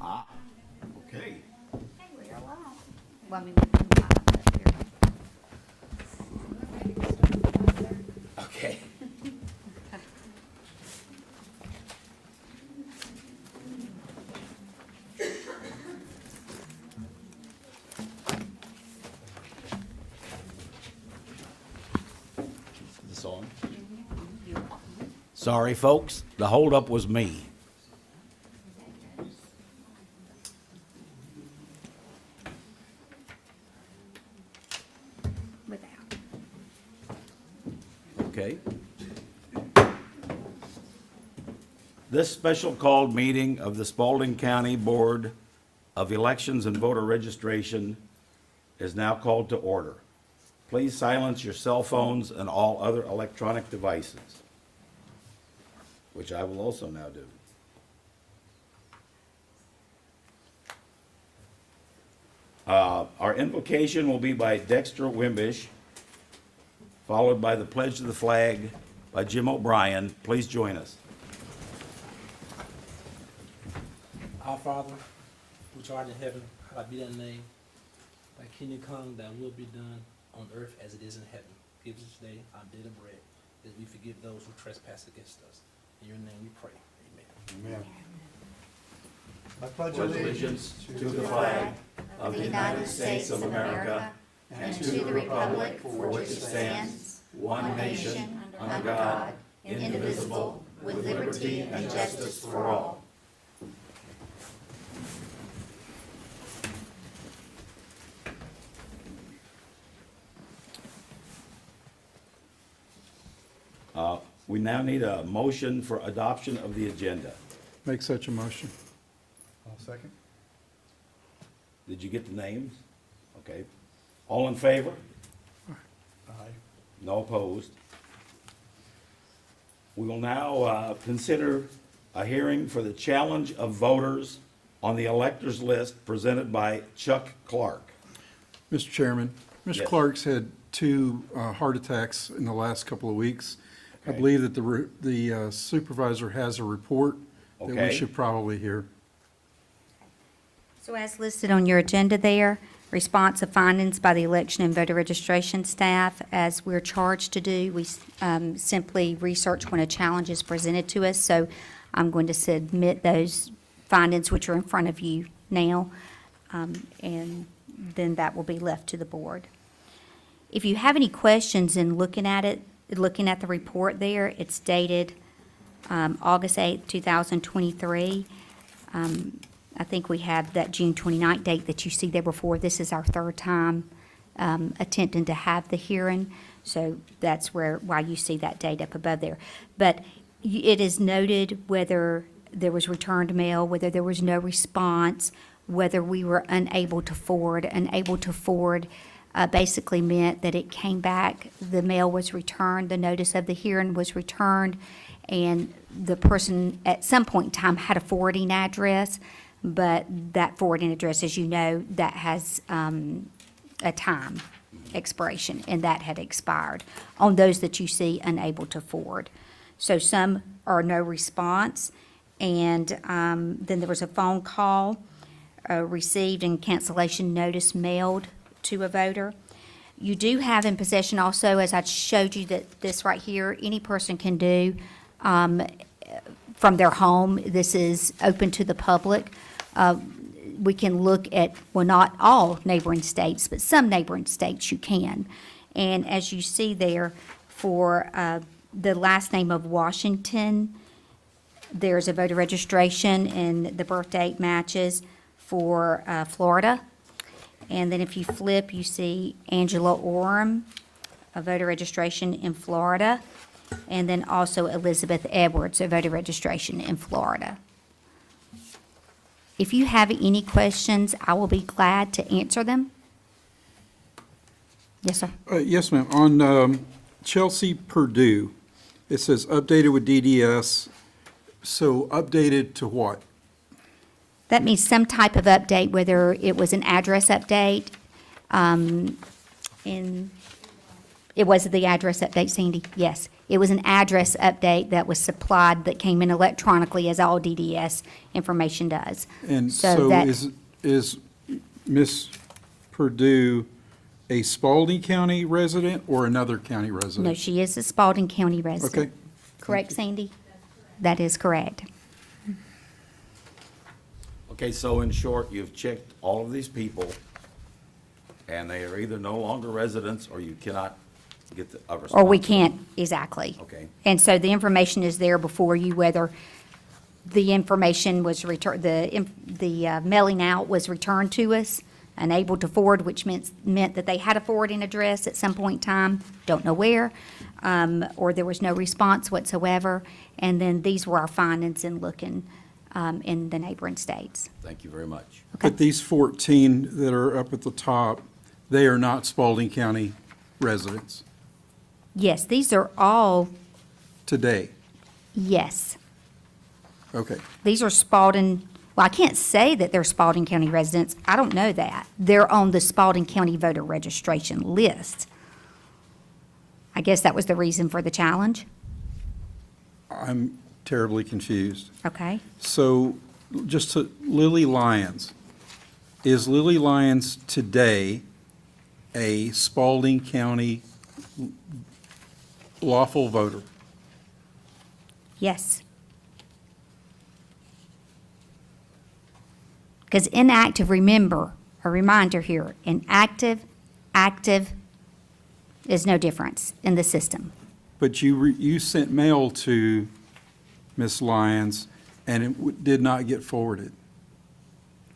Okay. Hey, we're alive. Well, I mean, we've been live up here. Okay. Is this on? Sorry, folks, the holdup was me. Without. Okay. This special called meeting of the Spalding County Board of Elections and Voter Registration is now called to order. Please silence your cell phones and all other electronic devices, which I will also now do. Our invocation will be by Dexter Wimbish, followed by the Pledge to the Flag by Jim O'Brien. Please join us. Our Father, which art in heaven, hallowed be thy name. Thy kingdom come, thy will be done on earth as it is in heaven. Give us this day our daily bread, as we forgive those who trespass against us. In your name we pray. Amen. Amen. I pledge Allegiance to the flag of the United States of America and to the republic for which it stands, one nation, under God, indivisible, with liberty and justice for all. We now need a motion for adoption of the agenda. Make such a motion. I'll second. Did you get the names? Okay. All in favor? Aye. No opposed. We will now consider a hearing for the challenge of voters on the electors list presented by Chuck Clark. Mr. Chairman, Mr. Yes. Clark's had two heart attacks in the last couple of weeks. I Okay. believe that the supervisor has a report that we Okay. should probably hear. So as listed on your agenda there, response of findings by the election and voter registration staff, as we're charged to do, we simply research when a challenge is presented to us. So I'm going to submit those findings, which are in front of you now, and then that will be left to the board. If you have any questions in looking at it, looking at the report there, it's dated August 8th, 2023. I think we have that June 29th date that you see there before. This is our third time attempting to have the hearing, so that's why you see that date up above there. But it is noted whether there was returned mail, whether there was no response, whether we were unable to forward. Unable to forward basically meant that it came back, the mail was returned, the notice of the hearing was returned, and the person at some point in time had a forwarding address, but that forwarding address, as you know, that has a time expiration, and that had expired on those that you see unable to forward. So some are no response, and then there was a phone call received and cancellation notice mailed to a voter. You do have in possession also, as I showed you, that this right here, any person can do from their home. This is open to the public. We can look at, well, not all neighboring states, but some neighboring states you can. And as you see there, for the last name of Washington, there's a voter registration and the birth date matches for Florida. And then if you flip, you see Angela Orem, a voter registration in Florida. And then also Elizabeth Edwards, a voter registration in Florida. If you have any questions, I will be glad to answer them. Yes, sir. Yes, ma'am. On Chelsea Purdue, it says updated with DDS. So updated to what? That means some type of update, whether it was an address update, and It was the address update, Sandy? Yes. It was an address update that was supplied that came in electronically, as all DDS information does. And so that- is Ms. Purdue a Spalding County resident or another county resident? No, she is a Spalding County resident. Okay. Correct, Sandy? That is correct. Okay, so in short, you've checked all of these people, and they are either no longer residents, or you cannot get a response. Or we can't, exactly. Okay. And so the information is there before you, whether the information was returned, the mailing out was returned to us, unable to forward, which meant that they had a forwarding address at some point in time, don't know where, or there was no response whatsoever. And then these were our findings in looking in the neighboring states. Thank you very much. Okay. But these 14 that are up at the top, they are not Spalding County residents Yes, these are all, today? yes. Okay. These are Spalding, well, I can't say that they're Spalding County residents. I don't know that. They're on the Spalding County voter registration list. I guess that was the reason for the challenge. I'm terribly confused. Okay. So just to Lily Lyons, is Lily Lyons today a Spalding County lawful voter? Yes. Because inactive, remember, a reminder here, inactive, active is no difference in the system. But you sent mail to Ms. Lyons, and it did not get forwarded.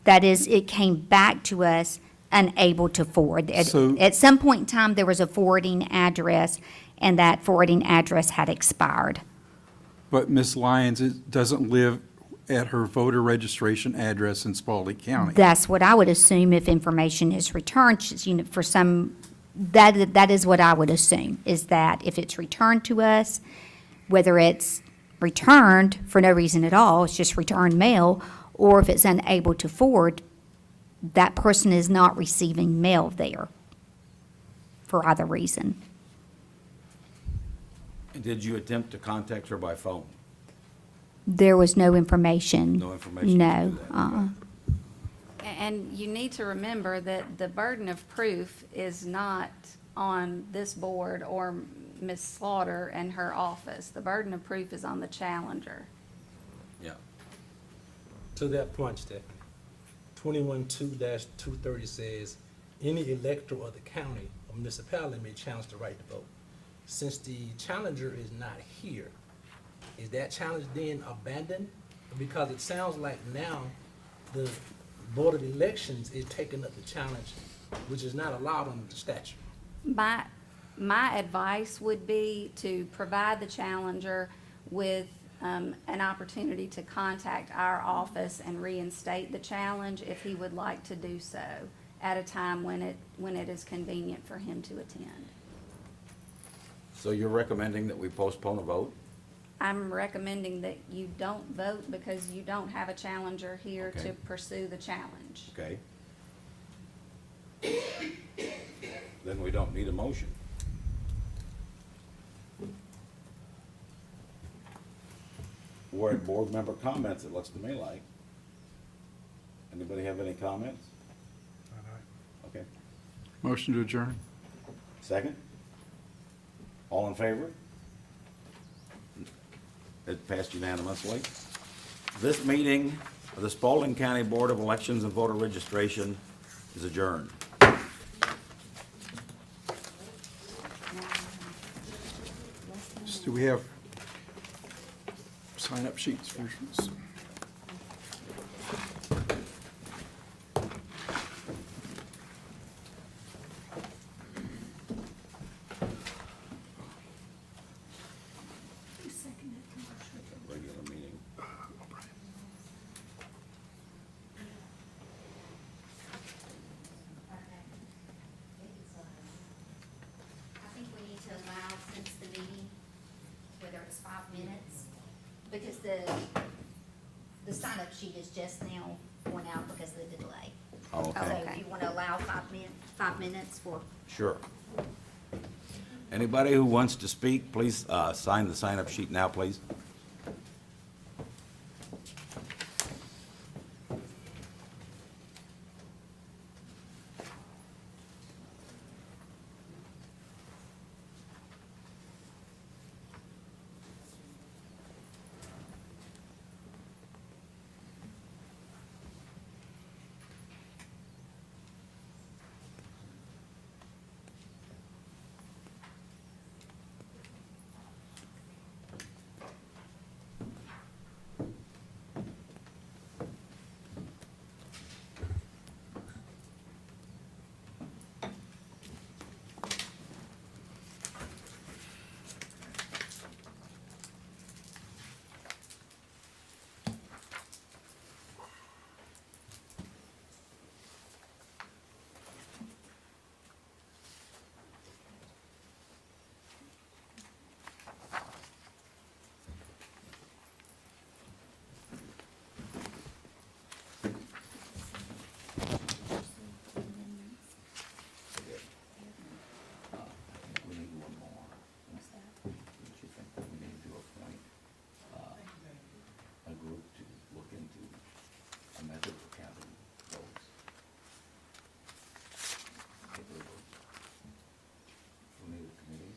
That is, it came back to us unable to forward. So- At some point in time, there was a forwarding address, and that forwarding address had expired. But Ms. Lyons doesn't live at her voter registration address in Spalding County. That's what I would assume if information is returned, you know, for some, that is what I would assume, is that if it's returned to us, whether it's returned for no reason at all, it's just returned mail, or if it's unable to forward, that person is not receiving mail there for either reason. And did you attempt to contact her by phone? There was no information. No information to No, do that, uh-uh. And you need to remember that the burden of proof is not on this board or Ms. Slaughter and her office. The burden of proof is on the challenger. Yeah. To that point, Stephanie, 21-2-230 says, any elector of the county or municipality may challenge the right to vote. Since the challenger is not here, is that challenge then abandoned? Because it sounds like now the Board of Elections is taking up the challenge, which is not allowed under the statute. My advice would be to provide the challenger with an opportunity to contact our office and reinstate the challenge if he would like to do so at a time when it is convenient for him to attend. So you're recommending that we postpone a vote? I'm recommending that you don't vote because you don't have a challenger here Okay. to pursue the challenge. Okay. Then we don't need a motion. We're at board member comments, it looks to me like. Anybody have any comments? Okay. Motion to adjourn? Second? All in favor? It passed unanimously. This meeting of the Spalding County Board of Elections and Voter Registration is adjourned. Do we have sign-up sheets for this? Regular meeting. I think we need to allow, since the meeting, whether it's 5 minutes, because the sign-up sheet is just now going out because of the delay. Oh, So okay, if you want to allow 5 minutes for, sure. Anybody who wants to speak, please sign the sign-up sheet now, please. We need one more. What's that? Don't you think that we need to appoint a group to look into a method for counting votes? Paper votes. We need a committee.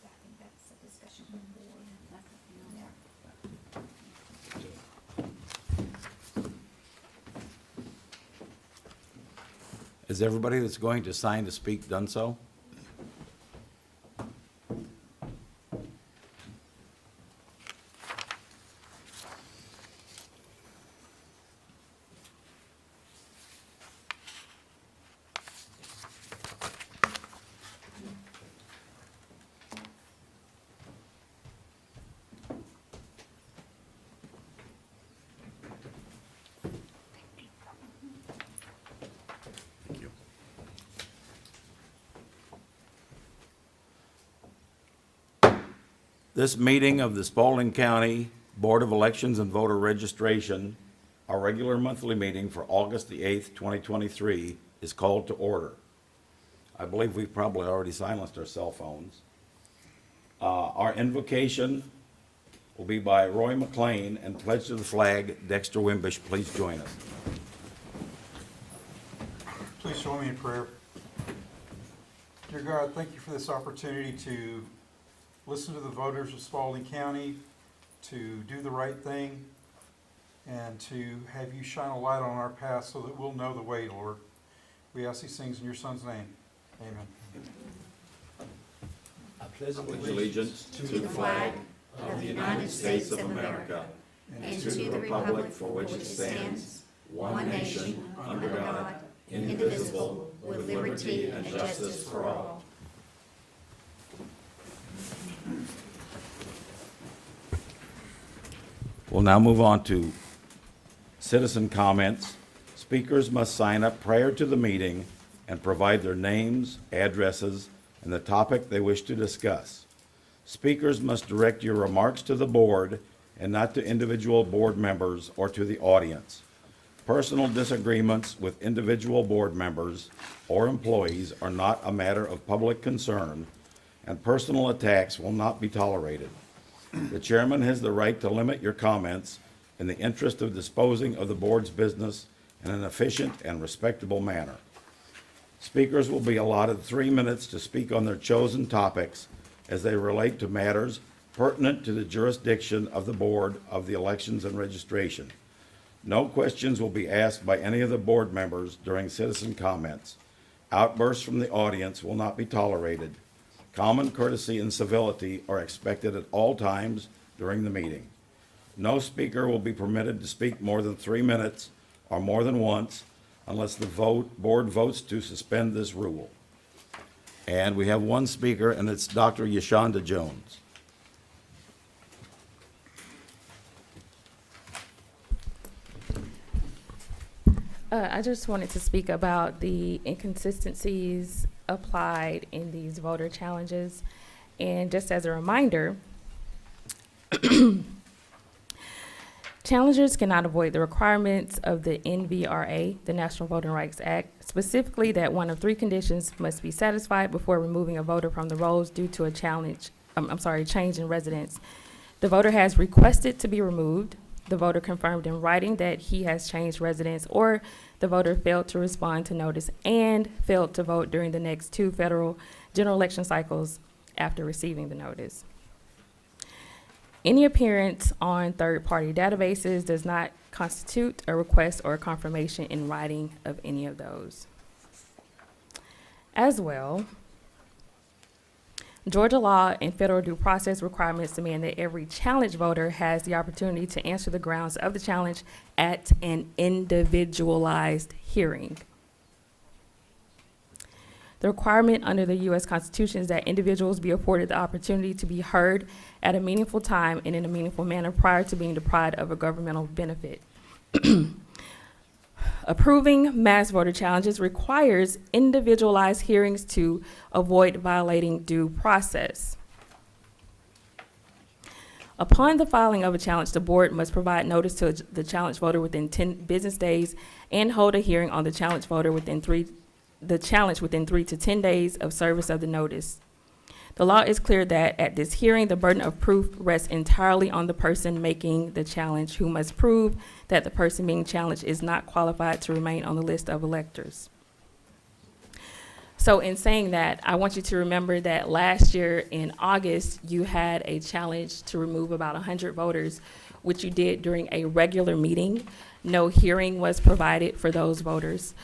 I think that's a discussion for the board. That's a, yeah. Is everybody that's going to sign to speak done so? Thank you. This meeting of the Spalding County Board of Elections and Voter Registration, our regular monthly meeting for August the 8th, 2023, is called to order. I believe we've probably already silenced our cell phones. Our invocation will be by Roy McLean, and pledge to the flag, Dexter Wimbish. Please join us. Please join me in prayer. Dear God, thank you for this opportunity to listen to the voters of Spalding County, to do the right thing, and to have you shine a light on our path so that we'll know the way, Lord. We ask these things in your Son's name. Amen. I pledge Allegiance to the flag of the United States of America and to the republic for which it stands, one nation, under God, indivisible, with liberty and justice for all. We'll now move on to citizen comments. Speakers must sign up prior to the meeting and provide their names, addresses, and the topic they wish to discuss. Speakers must direct your remarks to the board and not to individual board members or to the audience. Personal disagreements with individual board members or employees are not a matter of public concern, and personal attacks will not be tolerated. The chairman has the right to limit your comments in the interest of disposing of the board's business in an efficient and respectable manner. Speakers will be allotted 3 minutes to speak on their chosen topics as they relate to matters pertinent to the jurisdiction of the Board of the Elections and Registration. No questions will be asked by any of the board members during citizen comments. Outbursts from the audience will not be tolerated. Common courtesy and civility are expected at all times during the meeting. No speaker will be permitted to speak more than 3 minutes or more than once unless the board votes to suspend this rule. And we have one speaker, and it's Dr. Yashonda Jones. I just wanted to speak about the inconsistencies applied in these voter challenges. And just as a reminder, Challengers cannot avoid the requirements of the NVRA, the National Voting Rights Act, specifically that one of three conditions must be satisfied before removing a voter from the rolls due to a change in residence. The voter has requested to be removed, the voter confirmed in writing that he has changed residence, or the voter failed to respond to notice and failed to vote during the next 2 federal general election cycles after receiving the notice. Any appearance on third-party databases does not constitute a request or a confirmation in writing of any of those. As well, Georgia law and federal due process requirements demand that every challenge voter has the opportunity to answer the grounds of the challenge at an individualized hearing. The requirement under the U.S. Constitution is that individuals be afforded the opportunity to be heard at a meaningful time and in a meaningful manner prior to being deprived of a governmental benefit. Approving mass voter challenges requires individualized hearings to avoid violating due process. Upon the filing of a challenge, the board must provide notice to the challenged voter within 10 business days and hold a hearing on the challenged voter within 3 to 10 days of service of the notice. The law is clear that at this hearing, the burden of proof rests entirely on the person making the challenge, who must prove that the person being challenged is not qualified to remain on the list of electors. So in saying that, I want you to remember that last year in August, you had a challenge to remove about 100 voters, which you did during a regular meeting. No hearing was provided for those voters.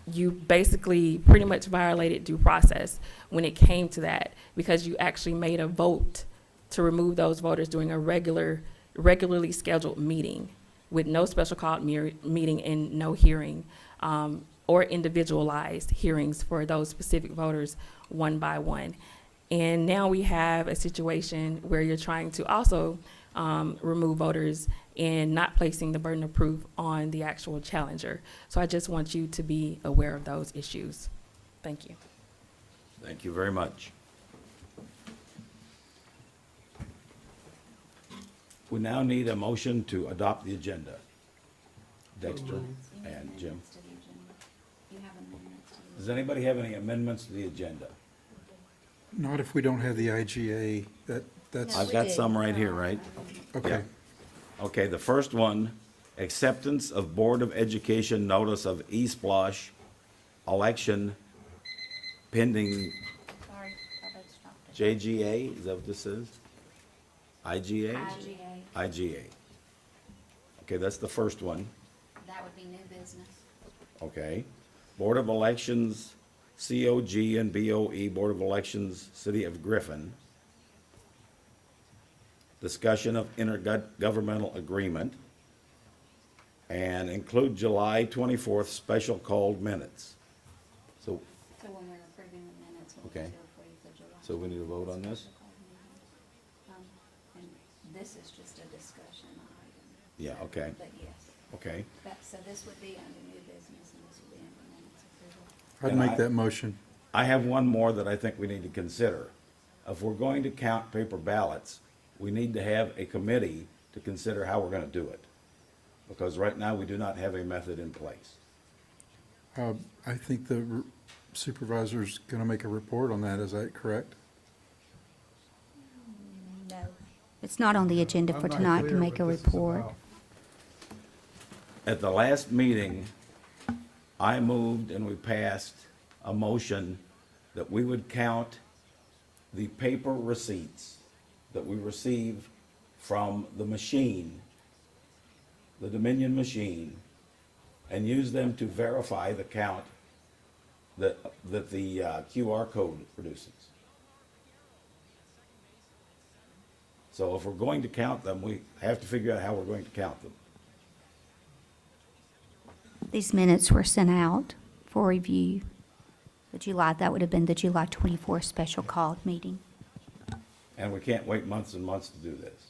You basically pretty much violated due process when it came to that, because you actually made a vote to remove those voters during a regularly scheduled meeting with no special called meeting and no hearing, or individualized hearings for those specific voters one by one. And now we have a situation where you're trying to also remove voters and not placing the burden of proof on the actual challenger. So I just want you to be aware of those issues. Thank you. Thank you very much. We now need a motion to adopt the agenda. Dexter and Jim. Does anybody have any amendments to the agenda? Not if we don't have the IGA, that's, No. I've got some right here, right? okay. Okay, the first one, acceptance of Board of Education notice of E-Splosh election pending Sorry, thought I'd stopped it. JGA, is that what this is? IGA? IGA, IGA. Okay, that's the first one, that would be new business. okay. Board of Elections, COG and BOE, Board of Elections, City of Griffin. Discussion of intergovernmental agreement, and include July 24th special called minutes. So, So when we're approving the minutes, we'll Okay. do approve the July. so we need to vote on this? special call meeting. And this is just a discussion item. Yeah, okay, But yes, okay. so this would be under new business and this would be under minutes approval. I'd And make that motion. I have one more that I think we need to consider. If we're going to count paper ballots, we need to have a committee to consider how we're gonna do it. Because right now, we do not have a method in place. I think the supervisor's gonna make a report on that, is that correct? No. It's not on the agenda for tonight to make a report. At the last meeting, I moved and we passed a motion that we would count the paper receipts that we receive from the machine, the Dominion machine, and use them to verify the count that the QR code produces. So if we're going to count them, we have to figure out how we're going to count them. These minutes were sent out for review. That would have been the July 24th special called meeting. And we can't wait months and months to do this.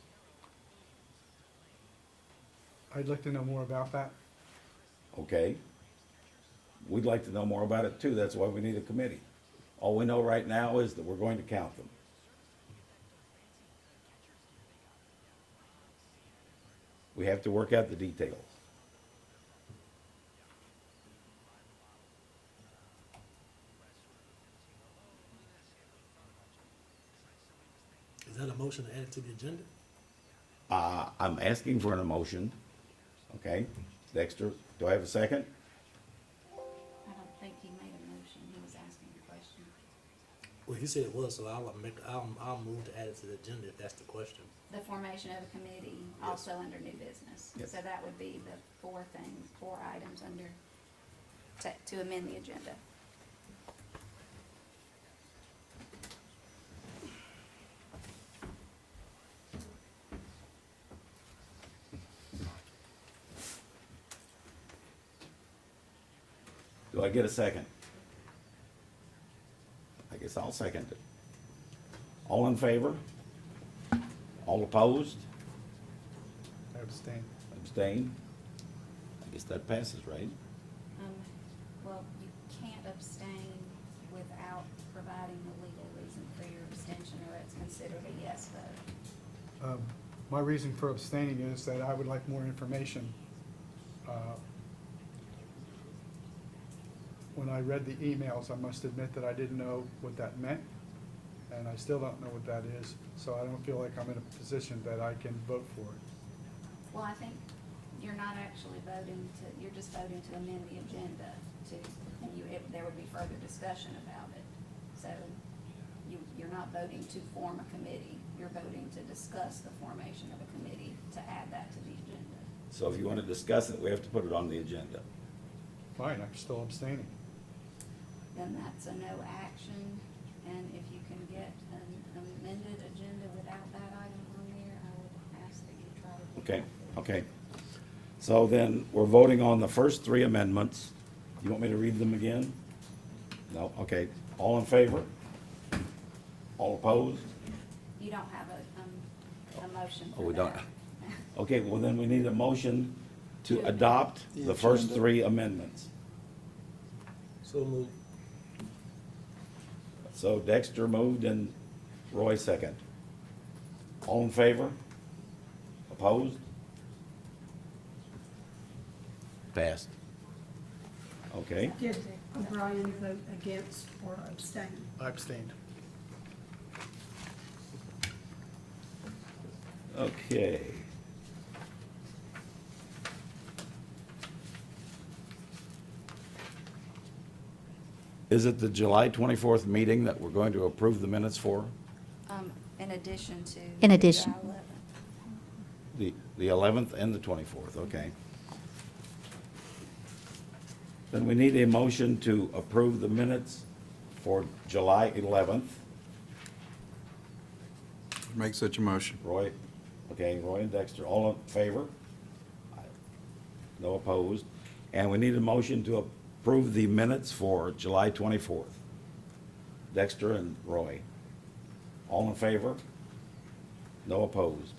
I'd like to know more about that. Okay? We'd like to know more about it too. That's why we need a committee. All we know right now is that we're going to count them. We have to work out the details. Is that a motion to add it to the agenda? I'm asking for an emotion, okay? Dexter, do I have a second? I don't think he made a motion, he was asking a question. Well, he said it was, so I'll move to add it to the agenda if that's the question. The formation of a committee, also under new business. Yes. So that would be the four items under, to amend the agenda. Do I get a second? I guess I'll second it. All in favor? All opposed? I abstain. Abstain? I guess that passes, right? Well, you can't abstain without providing the legal reason for your abstention, or it's considered a yes vote. My reason for abstaining is that I would like more information. When I read the emails, I must admit that I didn't know what that meant, and I still don't know what that is, so I don't feel like I'm in a position that I can vote for it. Well, I think you're not actually voting you're just voting to amend the agenda and there would be further discussion about it. So you're not voting to form a committee, you're voting to discuss the formation of a committee to add that to the agenda. So if you want to discuss it, we have to put it on the agenda. Fine, I'm still abstaining. Then that's a no action, and if you can get an amended agenda without that item on there, I would ask that you try to. Okay, okay. So then, we're voting on the first three amendments. You want me to read them again? No? Okay. All in favor? All opposed? You don't have a motion for Oh, we don't. that. Okay, well then we need a motion to adopt the first three amendments. So move. So Dexter moved and Roy second. All in favor? Opposed? Passed. Okay, Did O'Brien vote against or abstain? I abstained. okay. Is it the July 24th meeting that we're going to approve the minutes for? In addition to. In addition. July 11th. The 11th and the 24th, okay. Then we need a motion to approve the minutes for July 11th. Make such a motion. Roy, okay, Roy and Dexter, all in favor? No opposed. And we need a motion to approve the minutes for July 24th. Dexter and Roy. All in favor? No opposed.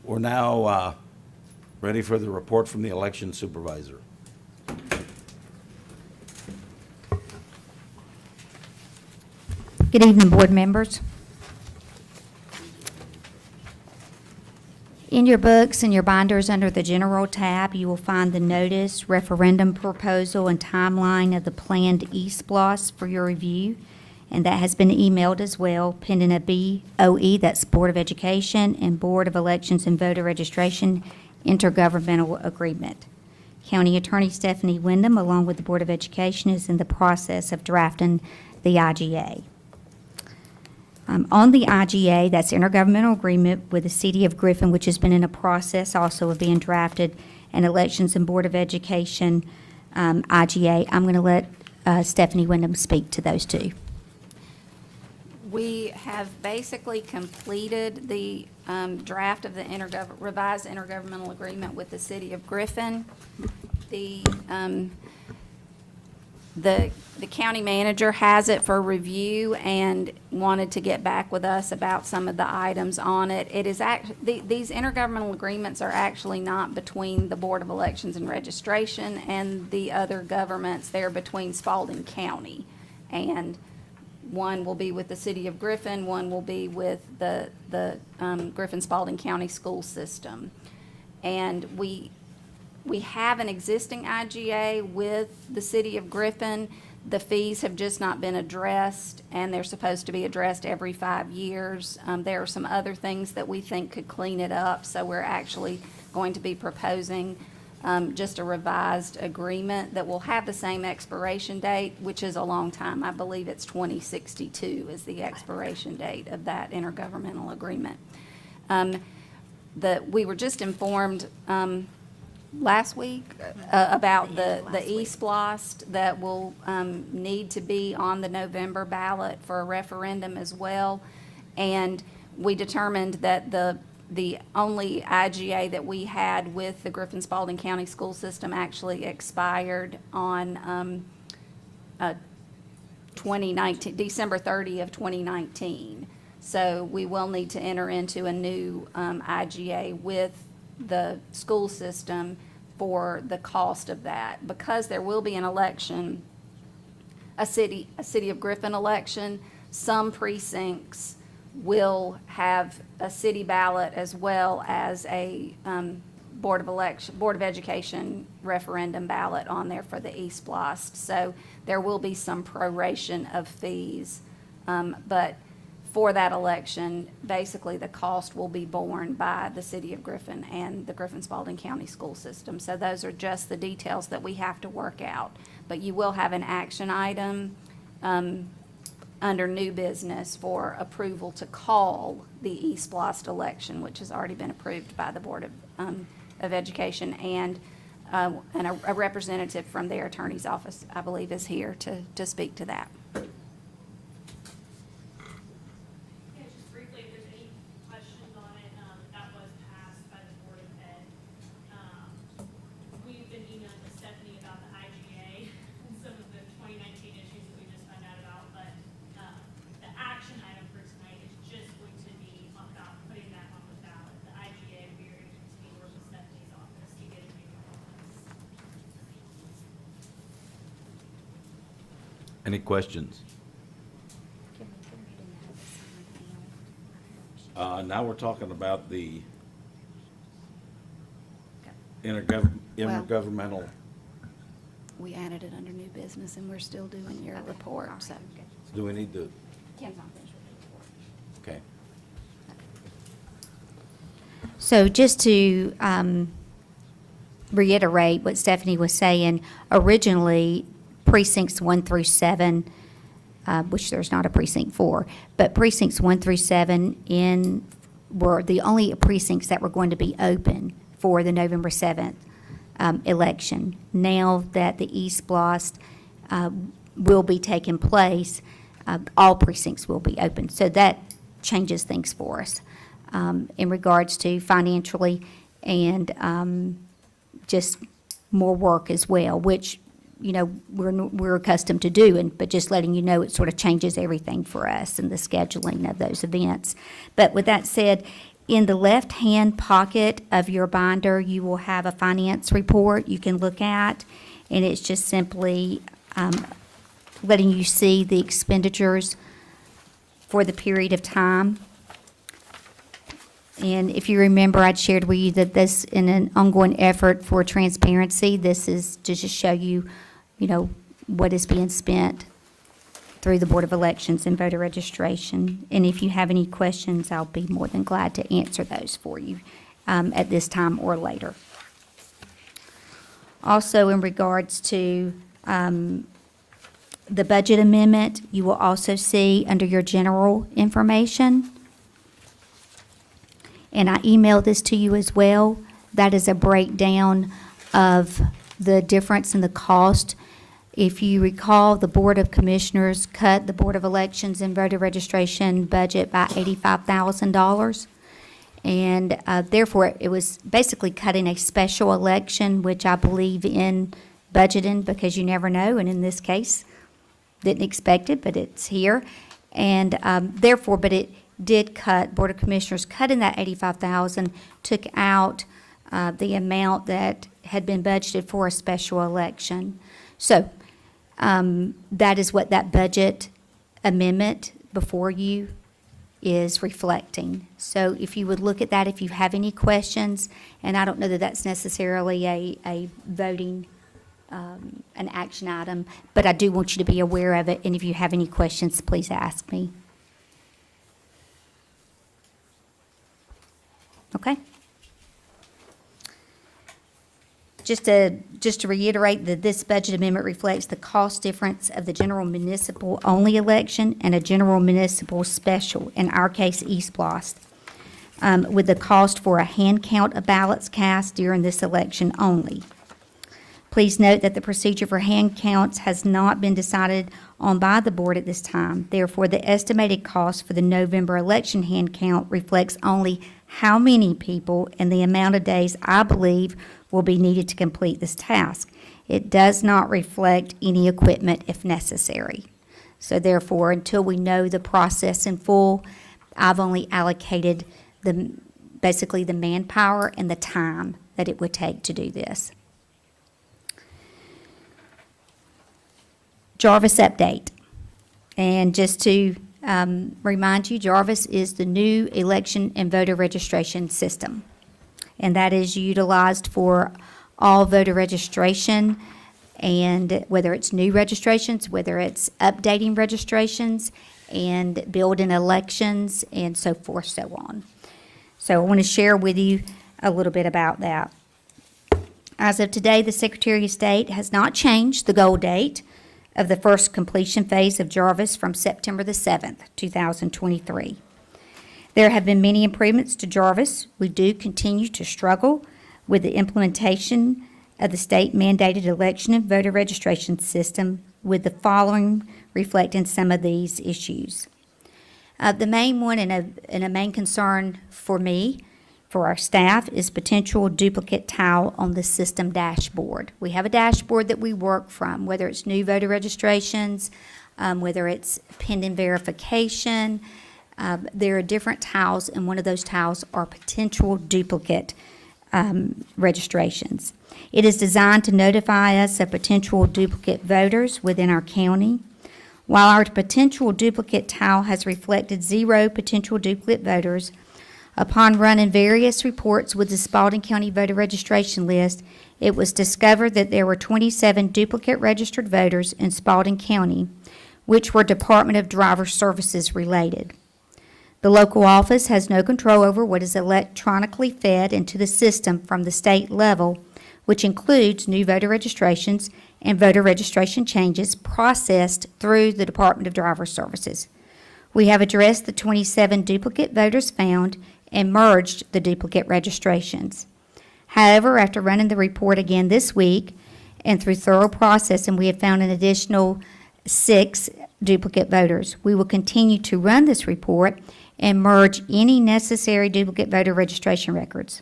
We're now ready for the report from the election supervisor. Good evening, board members. In your books and your binders under the General tab, you will find the notice, referendum proposal, and timeline of the planned E-Splosh for your review, and that has been emailed as well, pending a BOE, that's Board of Education, and Board of Elections and Voter Registration intergovernmental agreement. County Attorney Stephanie Wyndham, along with the Board of Education, is in the process of drafting the IGA. On the IGA, that's intergovernmental agreement with the City of Griffin, which has been in a process also of being drafted, and Elections and Board of Education IGA. I'm going to let Stephanie Wyndham speak to those two. We have basically completed the draft of the revised intergovernmental agreement with the City of Griffin. The county manager has it for review and wanted to get back with us about some of the items on it. It is these intergovernmental agreements are actually not between the Board of Elections and Registration and the other governments. They're between Spalding County. And One will be with the city of Griffin, one will be with the Griffin Spalding County School System. And we have an existing IGA with the city of Griffin. The fees have just not been addressed, and they're supposed to be addressed every 5 years. There are some other things that we think could clean it up, so we're actually going to be proposing just a revised agreement that will have the same expiration date, which is a long time. I believe it's 2062 is the expiration date of that intergovernmental agreement. We were just informed last week about the e-splost that will need to be on the November ballot for a referendum as well. And we determined that the only IGA that we had with the Griffin Spalding County School System actually expired on 2019, December 30 of 2019. So we will need to enter into a new IGA with the school system for the cost of that. Because there will be an election, a city of Griffin election, some precincts will have a city ballot as well as a Board of Education referendum ballot on there for the e-splost. So there will be some proration of fees, but for that election, basically the cost will be borne by the city of Griffin and the Griffin Spalding County School System. So those are just the details that we have to work out. But you will have an action item under new business for approval to call the e-splost election, which has already been approved by the Board of Education, and a representative from their attorney's office, I believe, is here to speak to that. Yeah, just briefly, if there's any questions on it, that was passed by the Board of Ed. We've been emailing with Stephanie about the IGA and some of the 2019 issues that we just found out about, but the action item for tonight is just going to be about putting that on the ballot. The IGA, we are going to continue to work with Stephanie's office to get it moving on this. Any questions? Now we're talking about the intergovernmental. We added it under new business, and we're still doing your report, so. Do we need to, Ken's not finished with the report. okay. So just to reiterate what Stephanie was saying, originally precincts 1 through 7, which there's not a precinct 4, but precincts 1 through 7 were the only precincts that were going to be open for the November 7th election. Now that the e-splost will be taking place, all precincts will be open. So that changes things for us in regards to financially and just more work as well, which, you know, we're accustomed to doing, but just letting you know, it sort of changes everything for us in the scheduling of those events. But with that said, in the left-hand pocket of your binder, you will have a finance report you can look at, and it's just simply letting you see the expenditures for the period of time. And if you remember, I'd shared with you that this, in an ongoing effort for transparency, this is to just show you, you know, what is being spent through the Board of Elections and voter registration. And if you have any questions, I'll be more than glad to answer those for you at this time or later. Also, in regards to the budget amendment, you will also see under your general information, and I emailed this to you as well, that is a breakdown of the difference in the cost. If you recall, the Board of Commissioners cut the Board of Elections and voter registration budget by $85,000. And therefore, it was basically cutting a special election, which I believe in budgeting, because you never know, and in this case, didn't expect it, but it's here. And therefore, but it did cut, Board of Commissioners cutting that $85,000, took out the amount that had been budgeted for a special election. So that is what that budget amendment before you is reflecting. So if you would look at that, if you have any questions, and I don't know that that's necessarily a voting, an action item, but I do want you to be aware of it, and if you have any questions, please ask me. Okay? Just to reiterate that this budget amendment reflects the cost difference of the general municipal only election and a general municipal special, in our case, East Blost, with the cost for a hand count of ballots cast during this election only. Please note that the procedure for hand counts has not been decided on by the board at this time. Therefore, the estimated cost for the November election hand count reflects only how many people and the amount of days I believe will be needed to complete this task. It does not reflect any equipment if necessary. So therefore, until we know the process in full, I've only allocated basically the manpower and the time that it would take to do this. Jarvis update. And just to remind you, Jarvis is the new election and voter registration system. And that is utilized for all voter registration, and whether it's new registrations, whether it's updating registrations, and building elections, and so forth, so on. So I want to share with you a little bit about that. As of today, the Secretary of State has not changed the goal date of the first completion phase of Jarvis from September the 7th, 2023. There have been many improvements to Jarvis. We do continue to struggle with the implementation of the state-mandated election and voter registration system, with the following reflecting some of these issues. The main one and a main concern for me, for our staff, is potential duplicate tile on the system dashboard. We have a dashboard that we work from, whether it's new voter registrations, whether it's pending verification. There are different tiles, and one of those tiles are potential duplicate registrations. It is designed to notify us of potential duplicate voters within our county. While our potential duplicate tile has reflected 0 potential duplicate voters, upon running various reports with the Spalding County voter registration list, it was discovered that there were 27 duplicate registered voters in Spalding County, which were Department of Driver Services related. The local office has no control over what is electronically fed into the system from the state level, which includes new voter registrations and voter registration changes processed through the Department of Driver Services. We have addressed the 27 duplicate voters found and merged the duplicate registrations. However, after running the report again this week and through thorough processing, we have found an additional 6 duplicate voters. We will continue to run this report and merge any necessary duplicate voter registration records.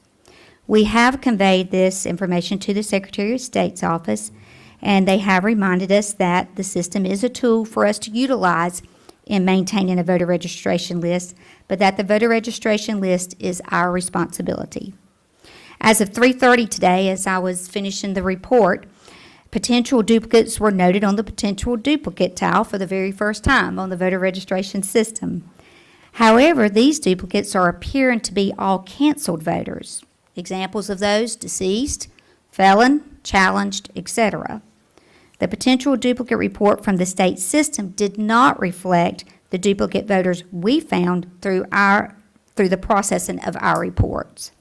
We have conveyed this information to the Secretary of State's office, and they have reminded us that the system is a tool for us to utilize in maintaining a voter registration list, but that the voter registration list is our responsibility. As of 3:30 today, as I was finishing the report, potential duplicates were noted on the potential duplicate tile for the very first time on the voter registration system. However, these duplicates are appearing to be all canceled voters. Examples of those: deceased, felon, challenged, etc. The potential duplicate report from the state system did not reflect the duplicate voters we found through the processing of our reports.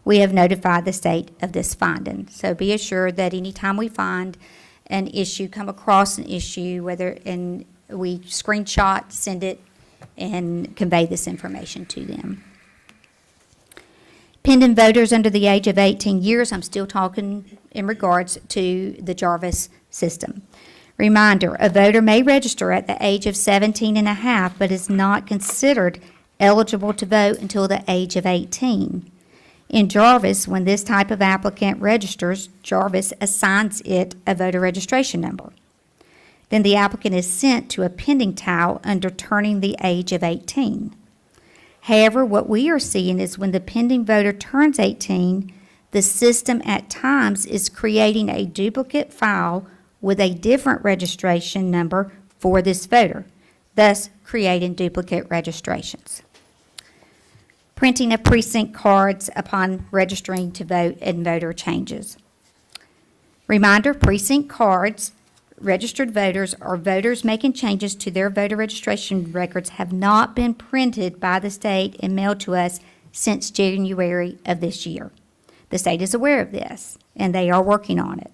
We have notified the state of this finding. So be assured that anytime we find an issue, come across an issue, and we screenshot, send it, and convey this information to them. Pending voters under the age of 18 years, I'm still talking in regards to the Jarvis system. Reminder, a voter may register at the age of 17 and a half, but is not considered eligible to vote until the age of 18. In Jarvis, when this type of applicant registers, Jarvis assigns it a voter registration number. Then the applicant is sent to a pending tile under turning the age of 18. However, what we are seeing is when the pending voter turns 18, the system at times is creating a duplicate file with a different registration number for this voter. thus creating duplicate registrations. Printing of precinct cards upon registering to vote and voter changes. Reminder, precinct cards, registered voters, or voters making changes to their voter registration records have not been printed by the state and mailed to us since January of this year. The state is aware of this, and they are working on it.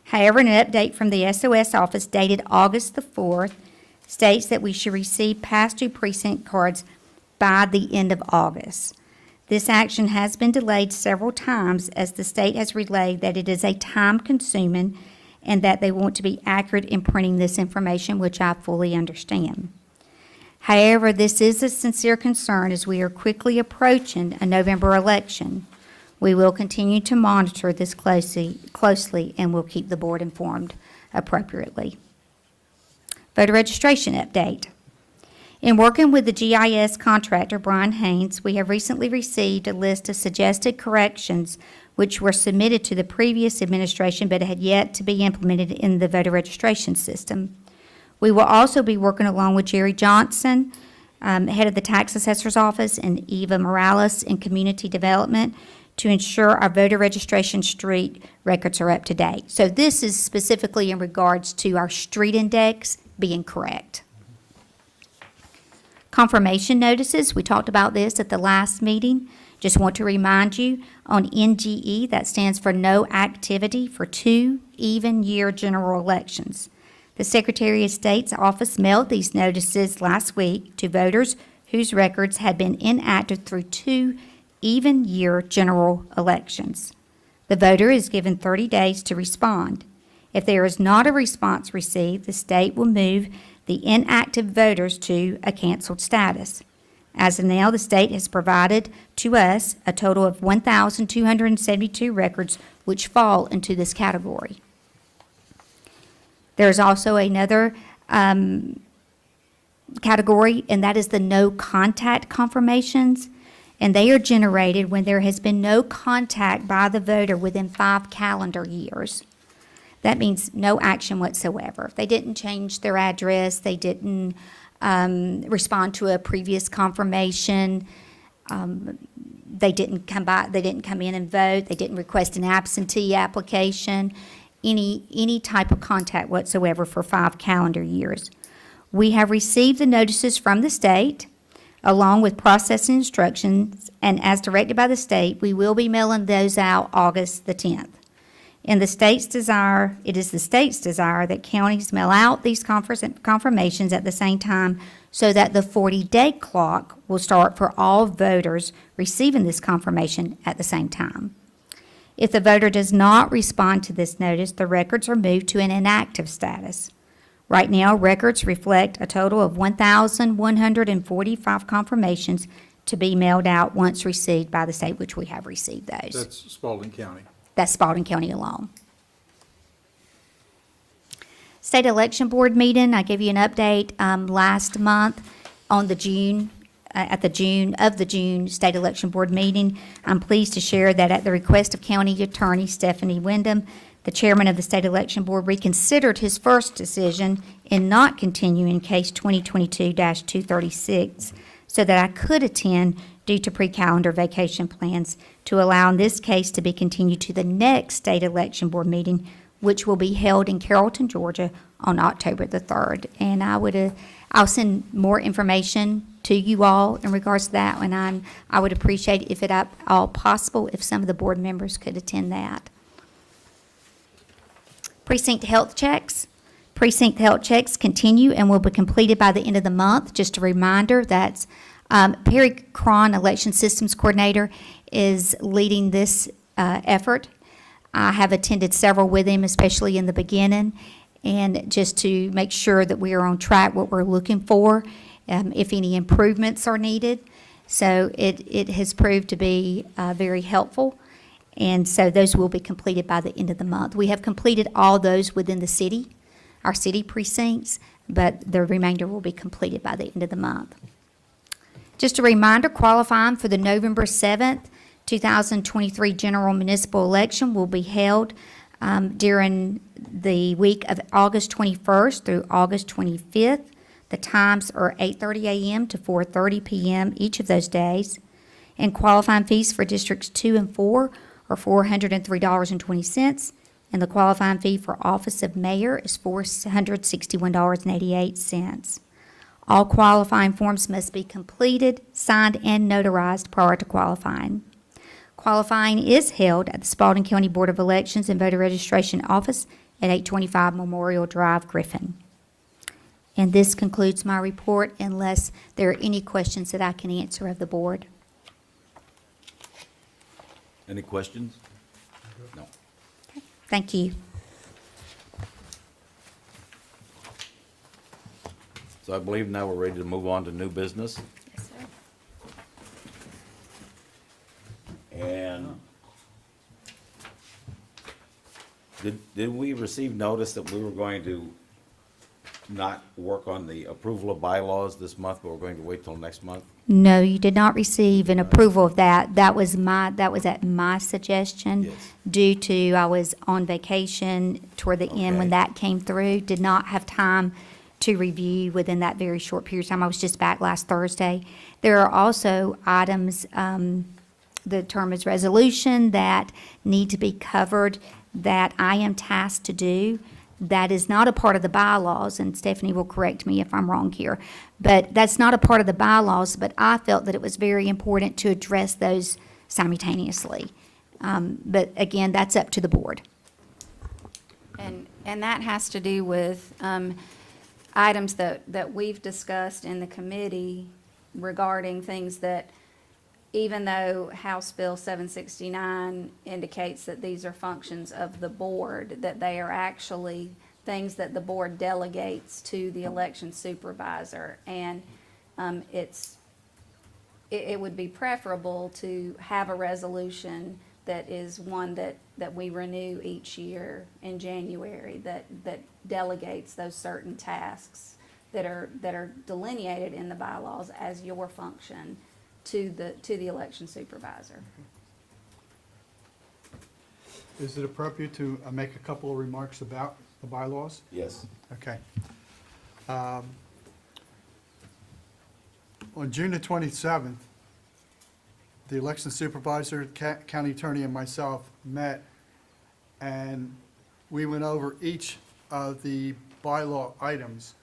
However, an update from the SOS office dated August the 4th states that we should receive past due precinct cards by the end of August. This action has been delayed several times as the state has relayed that it is a time-consuming and that they want to be accurate in printing this information, which I fully understand. However, this is a sincere concern as we are quickly approaching a November election. We will continue to monitor this closely and will keep the board informed appropriately. Voter registration update. In working with the GIS contractor, Brian Haynes, we have recently received a list of suggested corrections which were submitted to the previous administration but had yet to be implemented in the voter registration system. We will also be working along with Jerry Johnson, head of the tax assessor's office, and Eva Morales in community development to ensure our voter registration street records are up to date. So this is specifically in regards to our street index being correct. Confirmation notices, we talked about this at the last meeting. Just want to remind you, on NGE, that stands for no activity for 2 even-year general elections. The Secretary of State's office mailed these notices last week to voters whose records had been inactive through 2 even-year general elections. The voter is given 30 days to respond. If there is not a response received, the state will move the inactive voters to a canceled status. As of now, the state has provided to us a total of 1,272 records which fall into this category. There's also another category, and that is the no contact confirmations, and they are generated when there has been no contact by the voter within 5 calendar years. That means no action whatsoever. They didn't change their address, they didn't respond to a previous confirmation, they didn't come in and vote, they didn't request an absentee application, any type of contact whatsoever for 5 calendar years. We have received the notices from the state along with processing instructions, and as directed by the state, we will be mailing those out August the 10th. It is the state's desire that counties mail out these confirmations at the same time so that the 40-day clock will start for all voters receiving this confirmation at the same time. If the voter does not respond to this notice, the records are moved to an inactive status. Right now, records reflect a total of 1,145 confirmations to be mailed out once received by the state, which we have received those. That's Spalding County. That's Spalding County alone. State Election Board meeting, I gave you an update last month on the June State Election Board meeting. I'm pleased to share that at the request of County Attorney Stephanie Wyndham, the chairman of the State Election Board reconsidered his first decision in not continuing case 2022-236 so that I could attend due to pre-calendar vacation plans to allow in this case to be continued to the next State Election Board meeting, which will be held in Carrollton, Georgia on October the 3rd. And I'll send more information to you all in regards to that, and I would appreciate if at all possible if some of the board members could attend that. Precinct health checks. Precinct health checks continue and will be completed by the end of the month. Just a reminder that Perry Cron, Election Systems Coordinator, is leading this effort. I have attended several with him, especially in the beginning, and just to make sure that we are on track, what we're looking for, if any improvements are needed. So it has proved to be very helpful, and so those will be completed by the end of the month. We have completed all those within the city, our city precincts, but the remainder will be completed by the end of the month. Just a reminder, qualifying for the November 7th, 2023 general municipal election will be held during the week of August 21st through August 25th. The times are 8:30 a.m. to 4:30 p.m. each of those days. And qualifying fees for Districts 2 and 4 are $403.20. And the qualifying fee for Office of Mayor is $461.88. All qualifying forms must be completed, signed, and notarized prior to qualifying. Qualifying is held at the Spalding County Board of Elections and Voter Registration Office at 825 Memorial Drive, Griffin. And this concludes my report unless there are any questions that I can answer of the board. Any questions? No. Thank you. So I believe now we're ready to move on to new business. Yes, sir. And did we receive notice that we were going to not work on the approval of bylaws this month, but we're going to wait till next month? No, you did not receive an approval of that. That was at my suggestion. Yes. Due to, I was on vacation toward the end when Okay. that came through, did not have time to review within that very short period of time. I was just back last Thursday. There are also items, the term is resolution, that need to be covered that I am tasked to do. That is not a part of the bylaws, and Stephanie will correct me if I'm wrong here. But that's not a part of the bylaws, but I felt that it was very important to address those simultaneously. But again, that's up to the board. And that has to do with items that we've discussed in the committee regarding things that, even though House Bill 769 indicates that these are functions of the board, that they are actually things that the board delegates to the election supervisor. And it would be preferable to have a resolution that is one that we renew each year in January, that delegates those certain tasks that are delineated in the bylaws as your function to the election supervisor. Is it appropriate to make a couple of remarks about the bylaws? Yes. Okay. On June the 27th, the election supervisor, county attorney, and myself met, and we went over each of the bylaw items,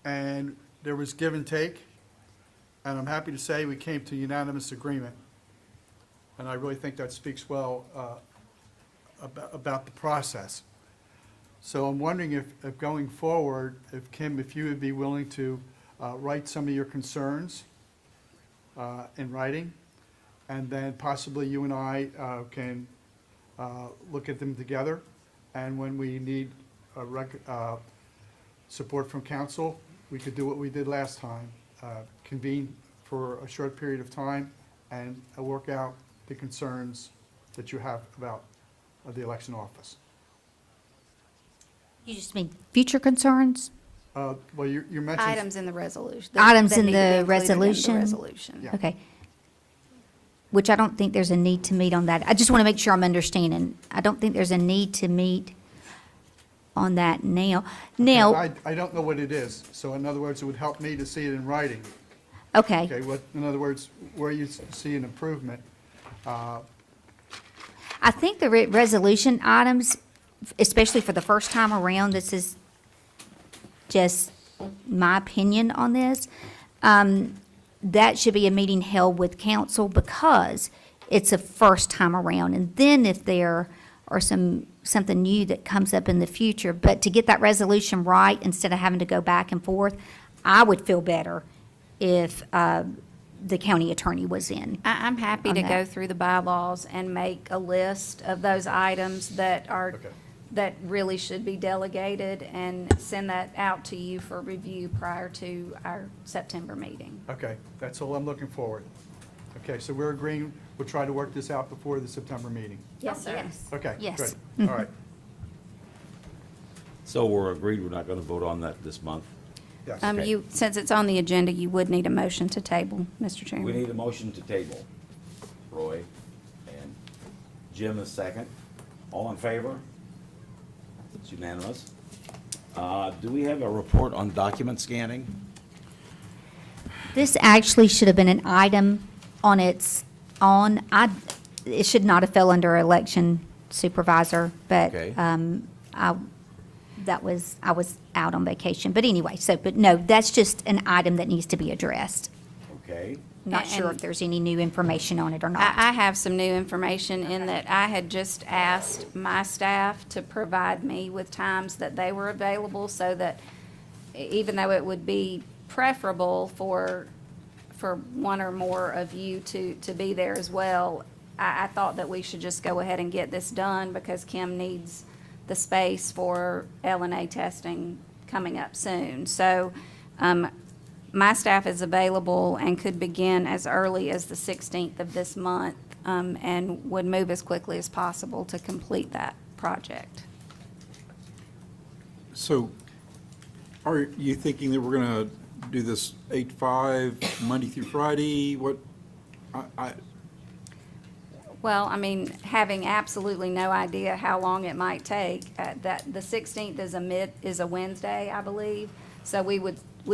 and there was give and take, and I'm happy to say we came to unanimous agreement. And I really think that speaks well about the process. So I'm wondering if going forward, if Kim, if you would be willing to write some of your concerns in writing, and then possibly you and I can look at them together, and when we need support from council, we could do what we did last time, convene for a short period of time and work out the concerns that you have about the election office. You just mean future concerns? Well, you mentioned. Items in the resolution. Items that in need to be the included in resolution? resolution. Yeah. Okay. Which I don't think there's a need to meet on that. I just want to make sure I'm understanding. I don't think there's a need to meet on that now. Now, I don't know what it is, so in other words, it would help me to see it in writing. okay. Okay, in other words, where you see an improvement. I think the resolution items, especially for the first time around, this is just my opinion on this, that should be a meeting held with council because it's a first time around. And then if there are something new that comes up in the future, but to get that resolution right, instead of having to go back and forth, I would feel better if the county attorney was in. I'm happy On to that. go through the bylaws and make a list of those items that are, Okay. that really should be delegated, and send that out to you for review prior to our September meeting. Okay, that's all I'm looking forward. Okay, so we're agreeing, we'll try to work this out before the September meeting. Yes, sir. Yes. Okay, Yes. good. All right, So we're agreed we're not going to vote on that this month. yes. Okay. Since it's on the agenda, you would need a motion to table, Mr. We Chairman. need a motion to table. Roy and Jim is second. All in favor? It's unanimous. Do we have a report on document scanning? This actually should have been an item on its own. It should not have fell under election supervisor, but Okay. I was out on vacation. But anyway, but no, that's just an item that needs to be addressed. Okay. Not sure if And- there's any new information on it or not. I have some new information in that I had just asked my staff to provide me with times that they were available so that even though it would be preferable for one or more of you to be there as well, I thought that we should just go ahead and get this done because Kim needs the space for LNA testing coming up soon. So, my staff is available and could begin as early as the 16th of this month, and would move as quickly as possible to complete that project. So are you thinking that we're going to do this 8-5, Monday through Friday? What, I, Well, I mean, having absolutely no idea how long it might take, that the 16th is a Wednesday, I believe. So we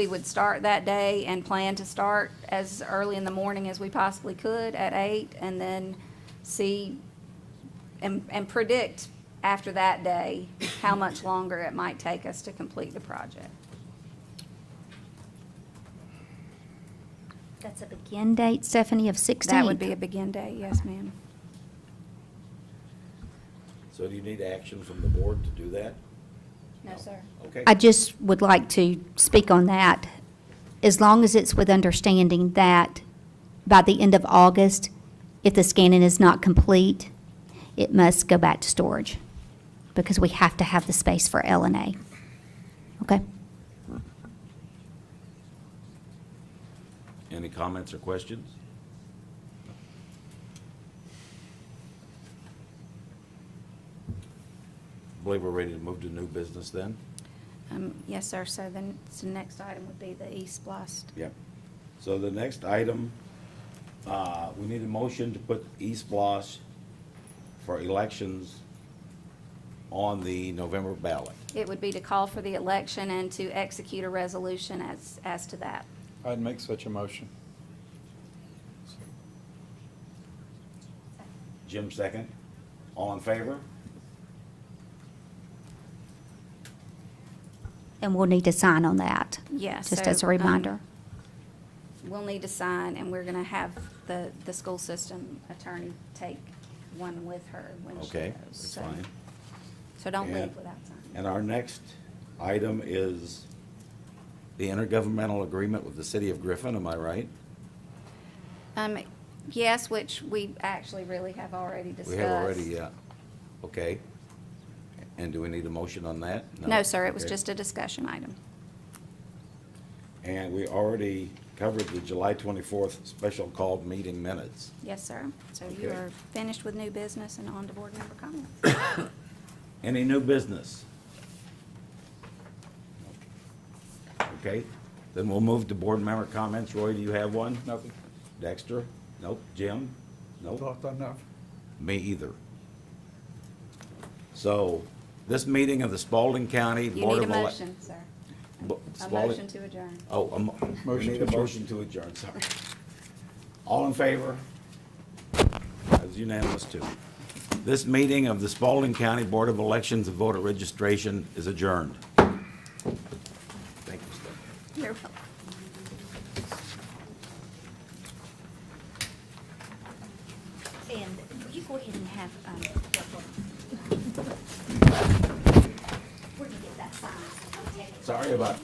would start that day and plan to start as early in the morning as we possibly could at 8, and then see and predict after that day how much longer it might take us to complete the project. That's a begin date, Stephanie, of 16th. That would be a begin date, yes, ma'am. So do you need action from the board to do that? No, sir. Okay. I just would like to speak on that. As long as it's with understanding that by the end of August, if the scanning is not complete, it must go back to storage because we have to have the space for LNA. Okay? Any comments or questions? I believe we're ready to move to new business then? Yes, sir. So then, the next item would be the East Blast. Yep. So the next item, we need a motion to put East Bloss for elections on the November ballot. It would be to call for the election and to execute a resolution as to that. I'd make such a motion. Jim second. All in favor? And we'll need to sign on that, Yes. just as a reminder. We'll need to sign, and we're gonna have the school system attorney take one with her when she goes. Okay, that's So- fine. So don't And- leave without signing. And our next item is the intergovernmental agreement with the city of Griffin, am I right? Yes, which we actually really have already discussed. We have already, yeah. Okay. And do we need a motion on that? No, sir, it was Okay. just a discussion item. And we already covered the July 24th special called meeting minutes. Yes, sir. So you Okay. are finished with new business and on to board member comments. Any new business? Okay, then we'll move to board member comments. Roy, do you have one? Nothing. Dexter? Nope. Jim? Nope. Thought enough. Me either. So, this meeting of the Spalding County You Board need of a Ele- motion, sir. Bo- A Spalding- motion to adjourn. Oh, we Motion need to a adjourn. motion to adjourn, sorry. All in favor? That's unanimous too. This meeting of the Spalding County Board of Elections and Voter Registration is adjourned. Thank you, Steph. You're welcome. And you go ahead and have, where do you get that signed? Sorry about